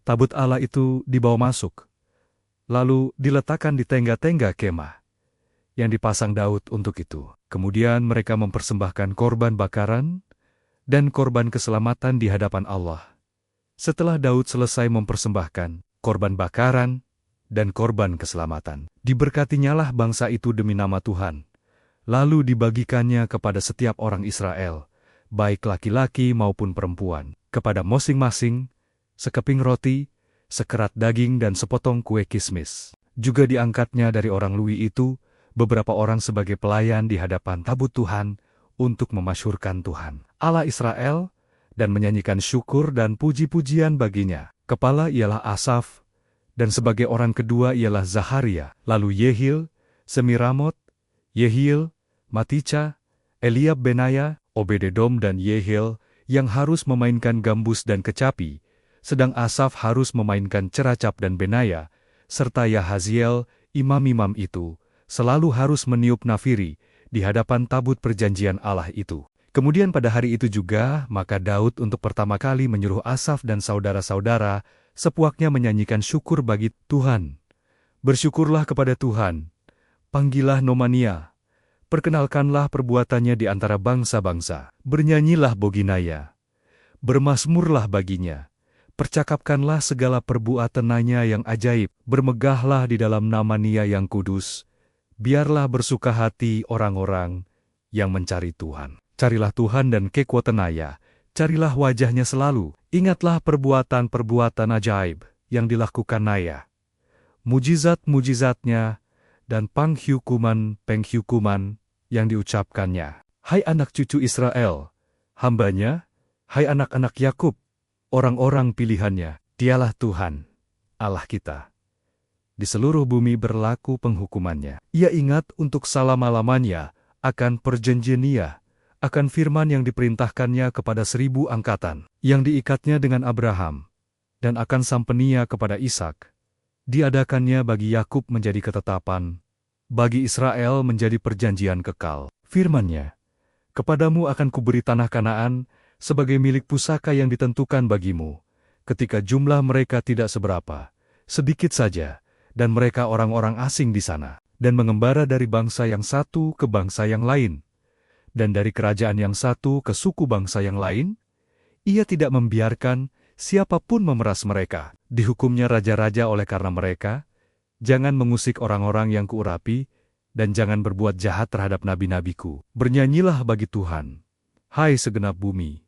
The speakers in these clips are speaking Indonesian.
tabut Allah itu dibawa masuk, lalu diletakkan di tengga-tengga kemah yang dipasang Daud untuk itu. Kemudian mereka mempersembahkan korban bakaran dan korban keselamatan di hadapan Allah. Setelah Daud selesai mempersembahkan korban bakaran dan korban keselamatan, diberkatinyalah bangsa itu demi nama Tuhan. Lalu dibagikannya kepada setiap orang Israel, baik laki-laki maupun perempuan, kepada masing-masing sekeping roti, sekerat daging dan sepotong kue kismis. Juga diangkatnya dari orang Lewi itu beberapa orang sebagai pelayan di hadapan tabut Tuhan untuk memasyhurkan Tuhan, Allah Israel, dan menyanyikan syukur dan puji-pujian baginya. Kepala ialah Asaf, dan sebagai orang kedua ialah Zaharia, lalu Yehil, Semiramot, Yehil, Matica, Eliab Benaya, Obededom dan Yehil yang harus memainkan gambus dan kecapi, sedang Asaf harus memainkan ceracap dan Benaya, serta Yahaziel, imam-imam itu, selalu harus meniup nafiri di hadapan tabut perjanjian Allah itu. Kemudian pada hari itu juga, maka Daud untuk pertama kali menyuruh Asaf dan saudara-saudara sepuaknya menyanyikan syukur bagi Tuhan. Bersyukurlah kepada Tuhan, panggillah namanya, perkenalkanlah perbuatannya di antara bangsa-bangsa, bernyanyilah boginaya, bermazmurlah baginya, percakapkanlah segala perbuatannya yang ajaib, bermegahlah di dalam nama Nia yang kudus, biarlah bersuka hati orang-orang yang mencari Tuhan. Carilah Tuhan dan kekuatannya, carilah wajahnya selalu, ingatlah perbuatan-perbuatan ajaib yang dilakukannya, mujizat-mujizatnya, dan penghukuman yang diucapkannya. Hai anak cucu Israel, hambanya, hai anak-anak Yakub, orang-orang pilihannya, dialah Tuhan, Allah kita. Di seluruh bumi berlaku penghukumannya. Ia ingat untuk selama-lamanya akan perjanjiannya, akan firman yang diperintahkannya kepada 1000 angkatan, yang diikatnya dengan Abraham, dan akan sampenia kepada Ishak. Diadakannya bagi Yakub menjadi ketetapan, bagi Israel menjadi perjanjian kekal. Firman-Nya, kepadamu akan kuberi tanah Kanaan sebagai milik pusaka yang ditentukan bagimu, ketika jumlah mereka tidak seberapa, sedikit saja, dan mereka orang-orang asing di sana, dan mengembara dari bangsa yang satu ke bangsa yang lain, dan dari kerajaan yang satu ke suku bangsa yang lain. Ia tidak membiarkan siapapun memeras mereka. Dihukumnya raja-raja oleh karena mereka. Jangan mengusik orang-orang yang kuurapi, dan jangan berbuat jahat terhadap nabi-nabiku. Bernyanyilah bagi Tuhan, hai segenap bumi.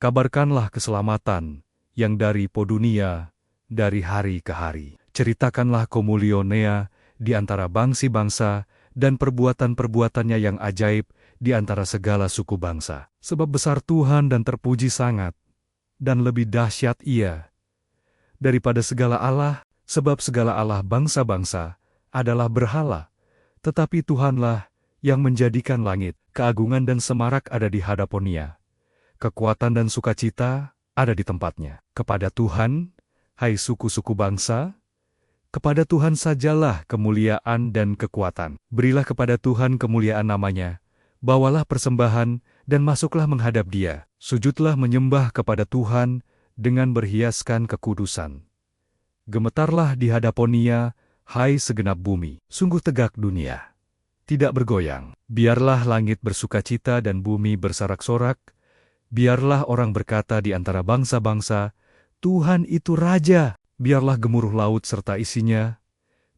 Kabarkanlah keselamatan yang dari podunia, dari hari ke hari. Ceritakanlah komulionea di antara bangsa-bangsa, dan perbuatan-perbuatannya yang ajaib di antara segala suku bangsa. Sebab besar Tuhan dan terpuji sangat, dan lebih dahsyat Ia daripada segala Allah, sebab segala Allah bangsa-bangsa adalah berhala, tetapi Tuhanlah yang menjadikan langit. Keagungan dan semarak ada di hadapan-Nya, kekuatan dan sukacita ada di tempatnya. Kepada Tuhan, hai suku-suku bangsa, kepada Tuhan sajalah kemuliaan dan kekuatan. Berilah kepada Tuhan kemuliaan namanya, bawalah persembahan dan masuklah menghadap Dia. Sujudlah menyembah kepada Tuhan dengan berhiaskan kekudusan. Gemetarlah di hadapan-Nya, hai segenap bumi. Sungguh tegak dunia, tidak bergoyang. Biarlah langit bersukacita dan bumi bersorak-sorak. Biarlah orang berkata di antara bangsa-bangsa, Tuhan itu Raja. Biarlah gemuruh laut serta isinya,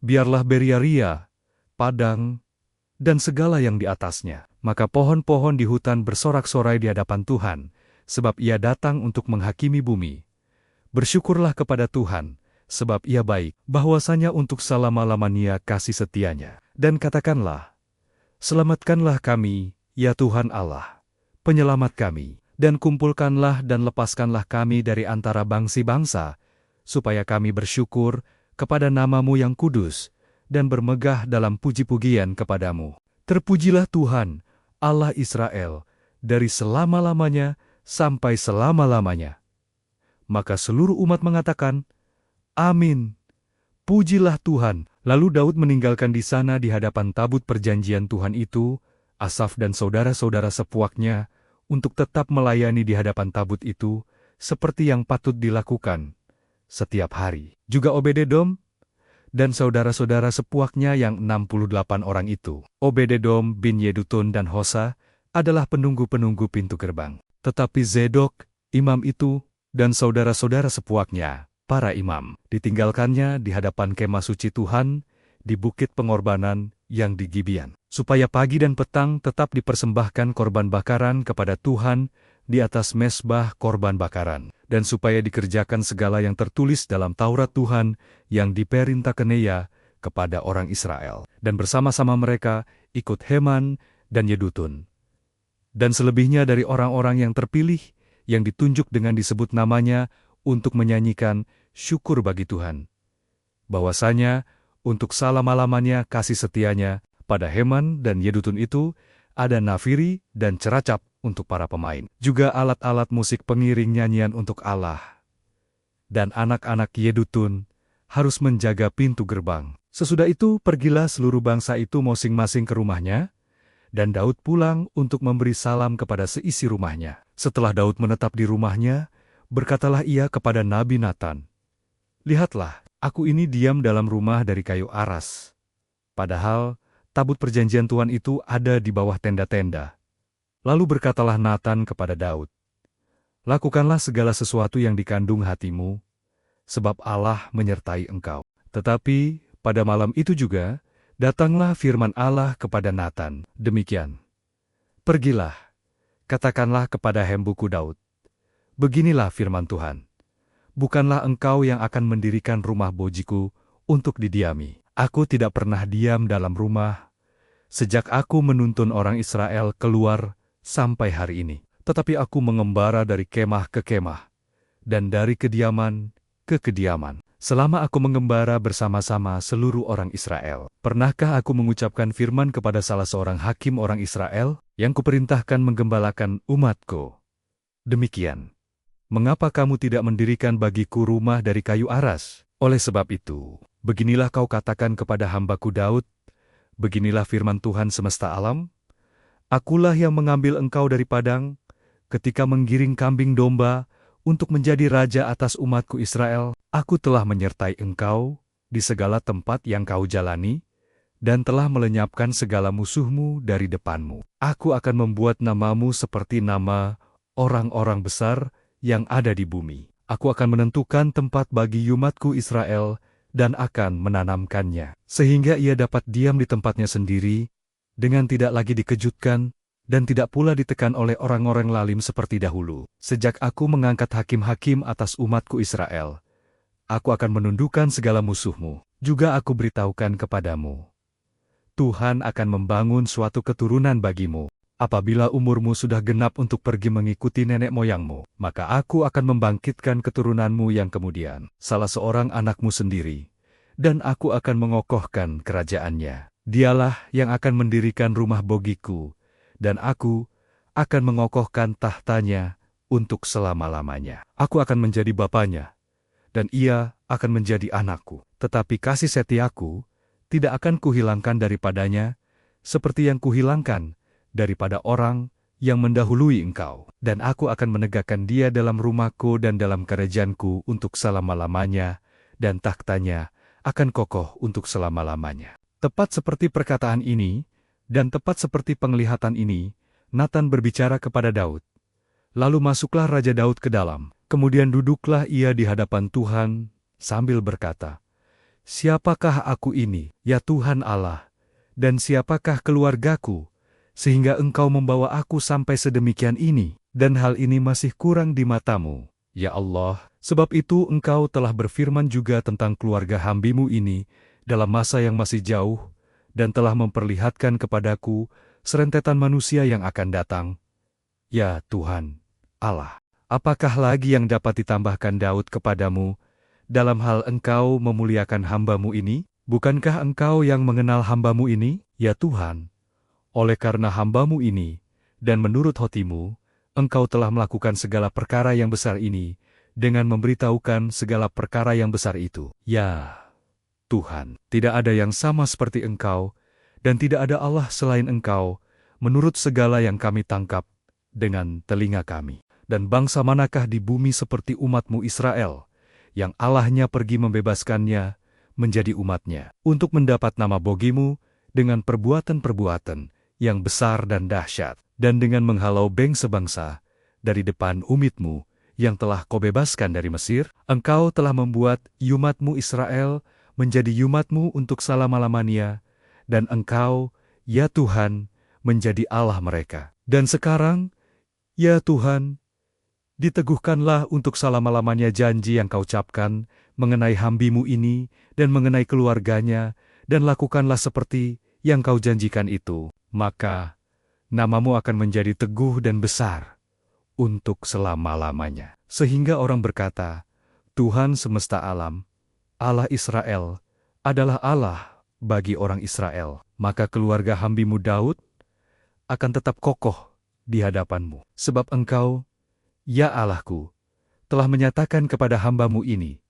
biarlah beriaria, padang, dan segala yang di atasnya. Maka pohon-pohon di hutan bersorak-sorai di hadapan Tuhan, sebab Ia datang untuk menghakimi bumi. Bersyukurlah kepada Tuhan, sebab Ia baik, bahwasanya untuk selama-lamanya kasih setianya. Dan katakanlah, selamatkanlah kami, ya Tuhan Allah, penyelamat kami, dan kumpulkanlah dan lepaskanlah kami dari antara bangsa-bangsa, supaya kami bersyukur kepada nama-Mu yang kudus, dan bermegah dalam puji-pujian kepadamu. Terpujilah Tuhan, Allah Israel, dari selama-lamanya sampai selama-lamanya. Maka seluruh umat mengatakan, Amin. Pujilah Tuhan. Lalu Daud meninggalkan di sana di hadapan tabut perjanjian Tuhan itu, Asaf dan saudara-saudara sepuaknya, untuk tetap melayani di hadapan tabut itu, seperti yang patut dilakukan, setiap hari. Juga Obed-Edom dan saudara-saudara sepuaknya yang 68 orang itu. Obed-Edom bin Yedutun dan Hosa adalah penunggu-penunggu pintu gerbang. Tetapi Zedok, imam itu, dan saudara-saudara sepuaknya, para imam, ditinggalkannya di hadapan kemah suci Tuhan, di bukit pengorbanan yang di Gibeon, supaya pagi dan petang tetap dipersembahkan korban bakaran kepada Tuhan di atas mezbah korban bakaran, dan supaya dikerjakan segala yang tertulis dalam Taurat Tuhan yang diperintahkan Ia kepada orang Israel. Dan bersama-sama mereka ikut Heman dan Yedutun. Dan selebihnya dari orang-orang yang terpilih, yang ditunjuk dengan disebut namanya untuk menyanyikan syukur bagi Tuhan. Bahwasanya untuk selama-lamanya kasih setianya pada Heman dan Yedutun itu ada nafiri dan ceracap untuk para pemain. Juga alat-alat musik pengiring nyanyian untuk Allah. Dan anak-anak Yedutun harus menjaga pintu gerbang. Sesudah itu pergilah seluruh bangsa itu masing-masing ke rumahnya, dan Daud pulang untuk memberi salam kepada seisi rumahnya. Setelah Daud menetap di rumahnya, berkatalah ia kepada Nabi Natan, "Lihatlah, aku ini diam dalam rumah dari kayu aras. Padahal tabut perjanjian Tuhan itu ada di bawah tenda-tenda." Lalu berkatalah Natan kepada Daud, "Lakukanlah segala sesuatu yang dikandung hatimu, sebab Allah menyertai engkau." Tetapi pada malam itu juga, datanglah firman Allah kepada Natan, demikian, "Pergilah, katakanlah kepada hembuku Daud, beginilah firman Tuhan, bukanlah engkau yang akan mendirikan rumah bojiku untuk didiami. Aku tidak pernah diam dalam rumah, sejak aku menuntun orang Israel keluar sampai hari ini. Tetapi aku mengembara dari kemah ke kemah, dan dari kediaman ke kediaman. Selama aku mengembara bersama-sama seluruh orang Israel, pernahkah aku mengucapkan firman kepada salah seorang hakim orang Israel yang kuperintahkan menggembalakan umatku? Demikian, mengapa kamu tidak mendirikan bagiku rumah dari kayu aras? Oleh sebab itu, beginilah kau katakan kepada hambaku Daud, beginilah firman Tuhan semesta alam, akulah yang mengambil engkau dari padang, ketika menggiring kambing domba, untuk menjadi raja atas umatku Israel. Aku telah menyertai engkau di segala tempat yang kau jalani, dan telah melenyapkan segala musuhmu dari depanmu. Aku akan membuat namamu seperti nama orang-orang besar yang ada di bumi. Aku akan menentukan tempat bagi umatku Israel, dan akan menanamkannya, sehingga ia dapat diam di tempatnya sendiri, dengan tidak lagi dikejutkan, dan tidak pula ditekan oleh orang-orang lalim seperti dahulu. Sejak aku mengangkat hakim-hakim atas umatku Israel, aku akan menundukkan segala musuhmu. Juga aku beritahukan kepadamu, Tuhan akan membangun suatu keturunan bagimu. Apabila umurmu sudah genap untuk pergi mengikuti nenek moyangmu, maka aku akan membangkitkan keturunanmu yang kemudian, salah seorang anakmu sendiri, dan aku akan mengokohkan kerajaannya. Dialah yang akan mendirikan rumah bogiku, dan aku akan mengokohkan tahtanya untuk selama-lamanya. Aku akan menjadi bapanya, dan ia akan menjadi anakku. Tetapi kasih setiaku tidak akan kuhilangkan daripadanya, seperti yang kuhilangkan daripada orang yang mendahului engkau. Dan aku akan menegakkan dia dalam rumahku dan dalam kerajaanku untuk selama-lamanya, dan tahtanya akan kokoh untuk selama-lamanya. Tepat seperti perkataan ini, dan tepat seperti penglihatan ini, Natan berbicara kepada Daud. Lalu masuklah Raja Daud ke dalam. Kemudian duduklah ia di hadapan Tuhan, sambil berkata, "Siapakah aku ini, ya Tuhan Allah, dan siapakah keluargaku, sehingga engkau membawa aku sampai sedemikian ini, dan hal ini masih kurang di matamu, ya Allah? Sebab itu engkau telah berfirman juga tentang keluarga hambimu ini dalam masa yang masih jauh, dan telah memperlihatkan kepadaku serentetan manusia yang akan datang. Ya Tuhan, Allah, apakah lagi yang dapat ditambahkan Daud kepadamu, dalam hal engkau memuliakan hambamu ini? Bukankah engkau yang mengenal hambamu ini, ya Tuhan? Oleh karena hambamu ini, dan menurut hotimu, engkau telah melakukan segala perkara yang besar ini, dengan memberitahukan segala perkara yang besar itu. Ya Tuhan, tidak ada yang sama seperti engkau, dan tidak ada Allah selain engkau, menurut segala yang kami tangkap dengan telinga kami. Dan bangsa manakah di bumi seperti umatmu Israel, yang Allahnya pergi membebaskannya menjadi umatnya, untuk mendapat nama bogimu dengan perbuatan-perbuatan yang besar dan dahsyat, dan dengan menghalau bangsa-bangsa dari depan umitmu yang telah kau bebaskan dari Mesir. Engkau telah membuat umatmu Israel menjadi umatmu untuk selama-lamanya, dan engkau, ya Tuhan, menjadi Allah mereka. Dan sekarang, ya Tuhan, diteguhkanlah untuk selama-lamanya janji yang kau ucapkan mengenai hambimu ini dan mengenai keluarganya, dan lakukanlah seperti yang kau janjikan itu. Maka, namamu akan menjadi teguh dan besar untuk selama-lamanya. Sehingga orang berkata, Tuhan semesta alam, Allah Israel, adalah Allah bagi orang Israel. Maka keluarga hambimu Daud akan tetap kokoh di hadapanmu. Sebab engkau, ya Allahku, telah menyatakan kepada hambamu ini,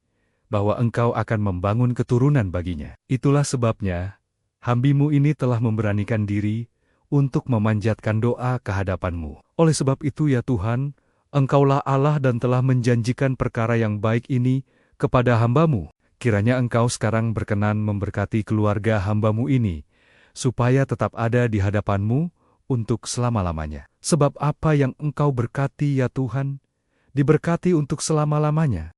bahwa engkau akan membangun keturunan baginya. Itulah sebabnya, hambimu ini telah memberanikan diri untuk memanjatkan doa ke hadapanmu. Oleh sebab itu ya Tuhan, engkaulah Allah dan telah menjanjikan perkara yang baik ini kepada hambamu. Kiranya engkau sekarang berkenan memberkati keluarga hambamu ini, supaya tetap ada di hadapanmu untuk selama-lamanya. Sebab apa yang engkau berkati ya Tuhan, diberkati untuk selama-lamanya.